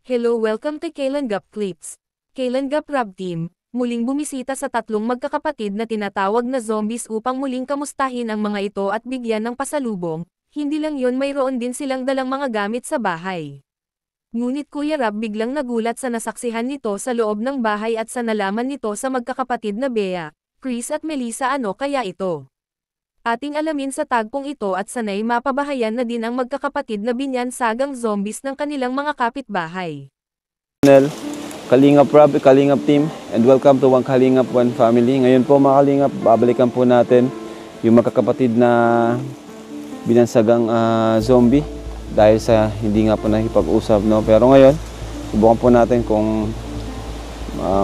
Hello, welcome to Kailangap Clips. Kailangap Rab Team, muling bumisita sa tatlong magkakapatid na tinatawag na zombies upang muling kamustahin ang mga ito at bigyan ng pasalubong. Hindi lang yon, mayroon din silang dalang mga gamit sa bahay. Ngunit Kuya Rab biglang nagulat sa nasaksihan nito sa loob ng bahay at sa nalaman nito sa magkakapatid na Bea, Chris at Melissa. Ano kaya ito? Ating alamin sa tagpong ito at sanay mapabahayan na din ang magkakapatid na binyansagang zombies ng kanilang mga kapitbahay. Kalingap Rab, Kalingap Team, and welcome to One Kalingap, One Family. Ngayon po mga Kalingap, babalikan po natin yung magkakapatid na binansagang zombie dahil sa hindi nga po nakipag-usap, no? Pero ngayon, subukan po natin kung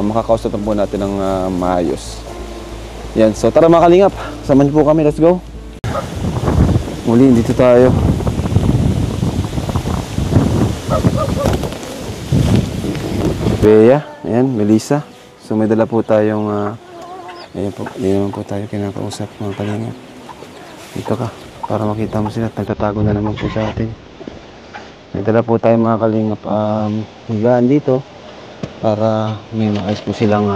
makakausap po natin ng maayos. Yan, so tara mga Kalingap, kasama niyo po kami, let's go. Muli, dito tayo. Bea, ayan, Melissa. So may dala po tayong, ayan po, hindi naman po tayo kinakausap mga Kalingap. Dito ka, para makita mo sila, nagtatago na naman po sa atin. May dala po tayong mga Kalingap, higaan dito, para may maayos po silang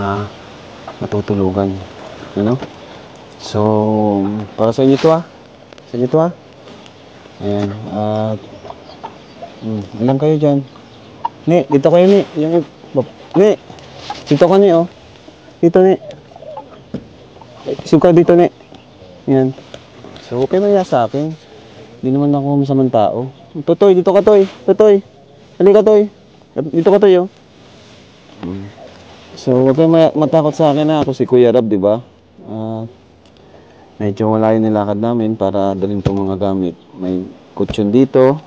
matutulugan. Ano? So, para sa inyo to Sa inyo to Ayan. At ilan kayo dyan? Ni, dito kayo ni. Ni, dito ka ni, oh. Dito ni. Suka dito ni. Ayan. So, okay na sa akin. Hindi naman ako masamang tao. Totoy, dito ka, Toy. Totoy. Halika, Toy. Dito ka, Toy, oh. So, huwag kayo matakot sa akin na ako si Kuya Rab, di ba? Medyo wala yung nilakad namin para dalhin itong mga gamit. May kutsyon dito.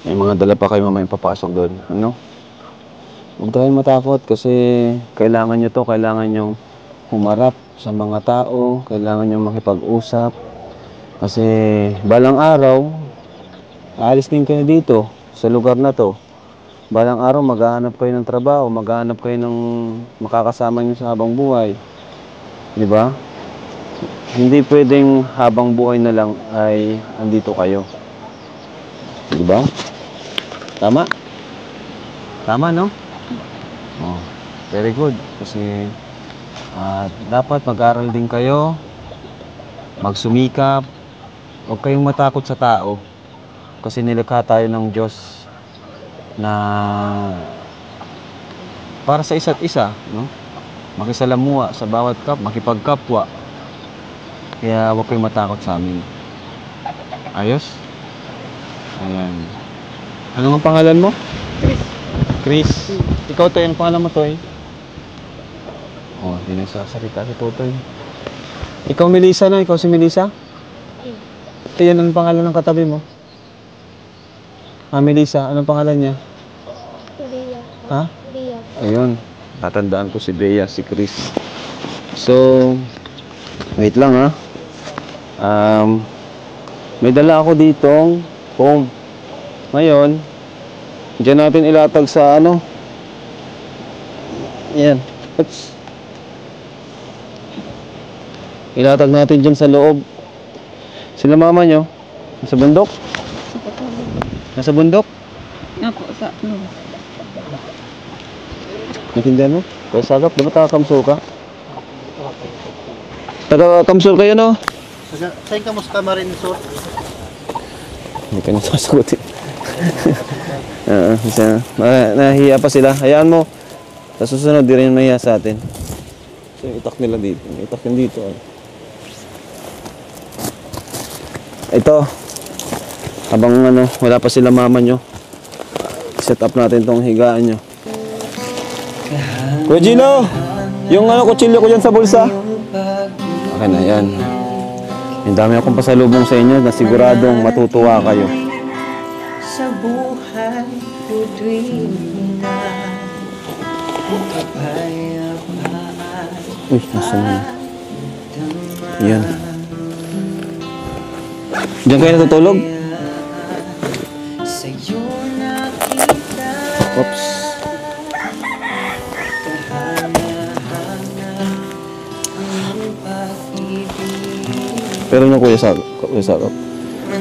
May mga dala pa kayo mamaya papasok doon. Ano? Huwag tayong matakot kasi kailangan nyo to. Kailangan nyo humarap sa mga tao. Kailangan nyo makipag-usap. Kasi balang araw, aalis din kayo dito sa lugar na to. Balang araw, maghahanap kayo ng trabaho. Maghahanap kayo ng makakasama nyo sa habang buhay. Di ba? Hindi pwedeng habang buhay na lang ay andito kayo. Di ba? Tama? Tama, no? Oh, very good. Kasi dapat mag-aral din kayo, magsumikap, huwag kayong matakot sa tao. Kasi nilikha tayo ng Diyos na para sa isa't isa, no? Makisalamuha sa bawat makipagkapwa. Kaya huwag kayong matakot sa amin. Ayos? Ayan. Ano ang pangalan mo? Chris. Ikaw, Toy. Anong pangalan mo, Toy? Oh, hindi nagsasalita si Totoy. Ikaw, Melissa, na? Ikaw si Melissa? Ito yan, anong pangalan ng katabi mo? Melissa. Anong pangalan niya? Bea. Ha? Bea. Ayun. Tatandaan ko si Bea, si Chris. So, wait lang may dala ako ditong foam. Ngayon, dyan natin ilatag sa ano. Yan. Oops. Ilatag natin dyan sa loob. Sila mama nyo? Nasa bundok? Nasa bundok? Ako sa loob. Nakindihan mo? Kaya sagap, di ba taga-kamsul ka? Taga-kamsul kayo, no? Saan ka mo sa Kamarin Resort? Hindi ka nasasagutin. Nahiya pa sila. Hayaan mo. Sa susunod, di rin nahiya sa atin. So, itak nila dito. Itak yun dito. Ito. Habang wala pa sila mama nyo, set up natin tong higaan nyo. Kuya Gino! Yung kutsilyo ko dyan sa bulsa. Okay na, yan. Ang dami akong pasalubong sa inyo na siguradong matutuwa kayo. Sa buhay ko tuwing na kapayapaan. Uy, nasa na. Yan. Diyan kayo natutulog? Sa'yo nakita. Oops. Pero na Kuya Sakap.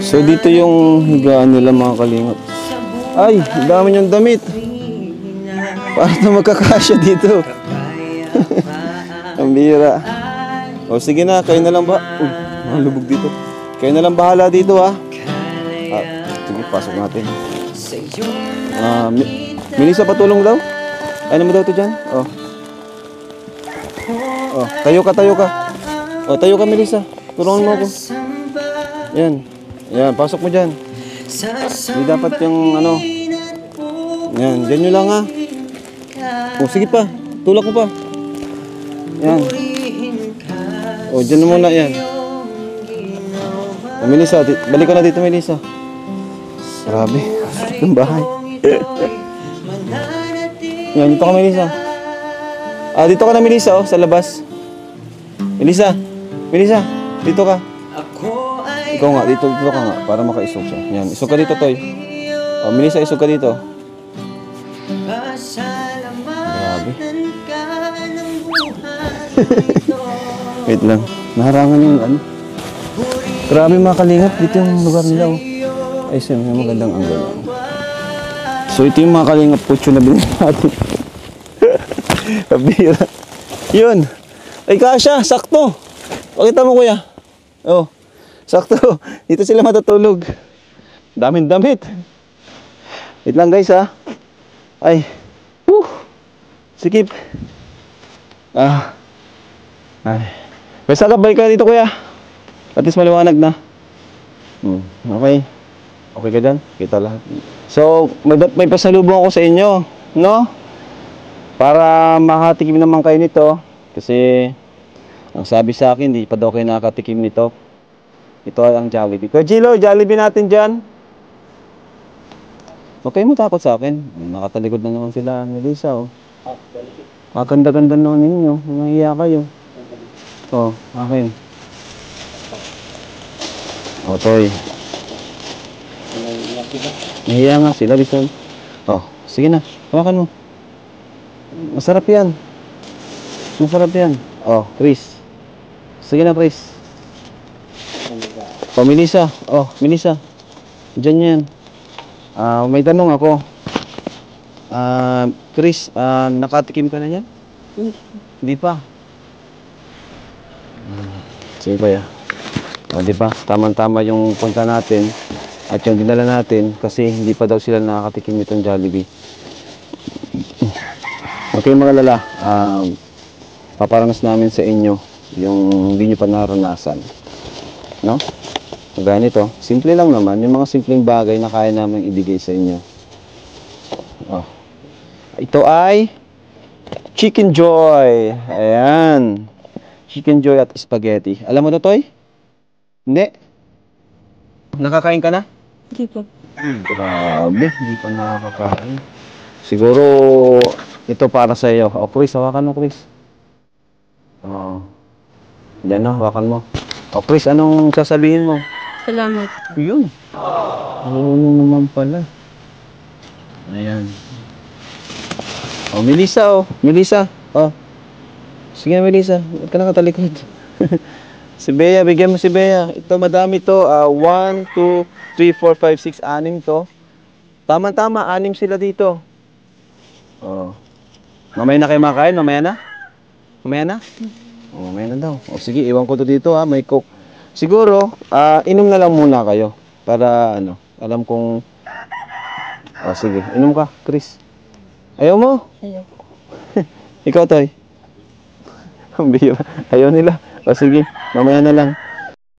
So dito yung higaan nila mga Kalingap. Ay, dami niyong damit. Paano ito magkakasya dito? Ang bira. O sige na, kayo na lang ba? Ang lubog dito. Kayo na lang bahala dito ha. Sige, pasok natin. Melissa, patulong daw? Ano mo daw ito dyan? Oh. Oh, tayo ka. Oh, tayo ka, Melissa. Tulungan mo ako. Yan. Yan, pasok mo dyan. Hindi dapat yung ano. Yan, dyan nyo lang ha. Oh, sige pa. Tulak mo pa. Yan. Oh, dyan na muna yan. Oh, Melissa, balik ka na dito, Melissa. Grabe. Ang bahay. Yan, dito ka, Melissa. Dito ka na, Melissa, oh, sa labas. Melissa, dito ka. Ikaw nga, dito ka nga, para makaisog siya. Yan, isog ka dito, Toy. Oh, Melissa, isog ka dito. Grabe. Wait lang, naharangan yung ano. Grabe mga kalingap, dito yung lugar nila, oh. Ay, siya, may magandang angle. So, ito yung mga kalingap putyo na bilhin natin. Pabira. Yun. Ay, kasha. Sakto. Pakita mo, kuya. Oh. Sakto. Dito sila matutulog. Daming damit. Wait lang, guys, ha. Ay. Sikip. Ay. Basta ka, balik ka dito, kuya. At least maliwanag na. Okay. Okay ka dyan? Kita lahat. So, may pasalubong ako sa inyo. No? Para makatikim naman kayo nito. Kasi, ang sabi sa akin, hindi pa daw kayo nakatikim nito. Ito ay ang Jollibee. Kuya Gilo, Jollibee natin dyan. Huwag kayo matakot sa akin. Nakatalikod na naman sila. Melissa, oh. Maganda-ganda naman ninyo. Mahiya kayo. Oh, akin. Oh, Toy. Nahiya nga sila, Bison. Oh, sige na. Hawakan mo. Masarap yan. Masarap yan. Oh, Chris. Sige na, Chris. Oh, Melissa. Oh, Melissa. Diyan yan. May tanong ako. Chris, nakatikim ka na yan? Hindi pa. Sige pa ya. O, di ba? Tama-tama yung punta natin at yung dinala natin kasi hindi pa daw sila nakakatikim itong Jollibee. Okay mga lala, paparanas namin sa inyo yung hindi nyo pa naranasan. No? Kagaya nito, simple lang naman, yung mga simpleng bagay na kaya namin ibigay sa inyo. Oh. Ito ay Chicken Joy. Ayan. Chicken Joy at spaghetti. Alam mo na, Toy? Hindi. Nakakain ka na? Hindi po. Grabe, hindi pa nakakain. Siguro, ito para sa iyo. O, Chris, hawakan mo, Chris. Oo. Yan na, hawakan mo. O, Chris, anong sasabihin mo? Salamat. Yun. Oo naman pala. Ayan. O, Melissa, oh. Melissa. Oh. Sige na, Melissa. Huwag ka nakatalikod. Si Bea, bigyan mo si Bea. Ito, madami to. 1, 2, 3, 4, 5, 6, 6 to. Tama-tama, 6 sila dito. Oh. Mamaya na kayo makain? Mamaya na? Mamaya na? Oh, mamaya na daw. O sige, iwan ko to dito ha. May coke. Siguro, inom na lang muna kayo. Para ano, alam kong... O sige, inom ka, Chris. Ayaw mo? Ayaw. Ikaw, Toy. Ang bihira. Ayaw nila. O sige, mamaya na lang.